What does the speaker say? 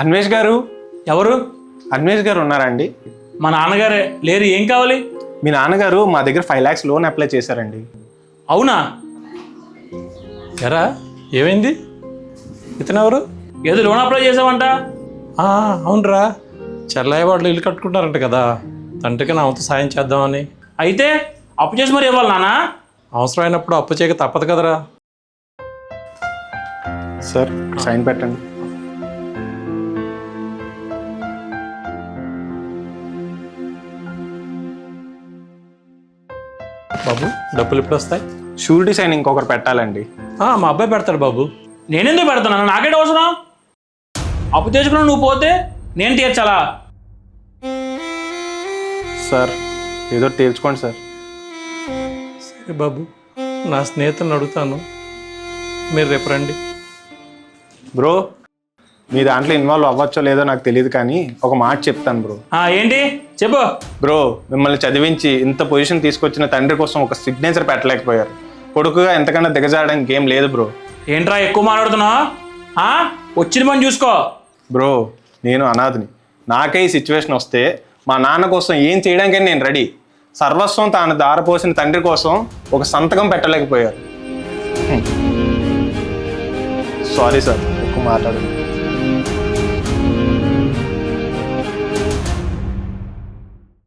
అన్వేష్ గారు. ఎవరు? అన్వేష్ గారు ఉన్నారా అండి? మా నాన్నగారే. లేరు, ఏం కావాలి? మీ నాన్నగారు మా దగ్గర 5 lakhs లోన్ అప్లై చేశారండి. అవునా? ఎరా ఏమైంది? ఇతనెవరు? ఏదో లోన్ అప్లై చేసావంట. అవునరా, చెల్లయ్య వాళ్ళు ఇల్లు కట్టుకుంటారంట కదా, తండ్రికి నా వంతు సాయం చేద్దామని. అయితే అప్పు చేసి మరి ఇవ్వాలి నాన్న. అవసరమైనప్పుడు అప్పు చేయక తప్పదు కదరా. సార్ సైన్ పెట్టండి. బాబు డబ్బులు ఎప్పుడు వస్తాయి? షూరిటీ సైన్ ఇంకొకరు పెట్టాలండి. మా అబ్బాయి పెడతాడు బాబు. నేనెందుకు పెడతాను? నాకేంటి అవసరం? అప్పు తెచ్చుకున్నావు, నువ్వు పోతే నేను తీర్చాలా? సార్ ఏదో తేల్చుకోండి సార్. సరే బాబు, నా స్నేహితులను అడుగుతాను, మీరు రేపు రండి. బ్రో, మీ దాంట్లో ఇన్వాల్వ్ అవ్వచ్చో లేదో నాకు తెలియదు, కానీ ఒక మాట చెప్తాను బ్రో. ఏంటి చెప్పు. బ్రో, మిమ్మల్ని చదివించి ఇంత పొజిషన్ తీసుకొచ్చిన తండ్రి కోసం ఒక సిగ్నేచర్ పెట్టలేకపోయారు. కొడుకుగా ఎంతకన్నా దిగజాడడానికి ఏం లేదు బ్రో. ఏంట్రా ఎక్కువ మాట్లాడుతున్నావు? వచ్చిన పని చూసుకో. బ్రో, నేను అనాథని. నాకే ఈ సిచ్యువేషన్ వస్తే మా నాన్న కోసం ఏం చేయడానికైనా నేను రెడీ. సర్వస్వం తాను దారపోసిన తండ్రి కోసం ఒక సంతకం పెట్టలేకపోయారు. సారీ సార్, ఎక్కువ మాట్లాడండి.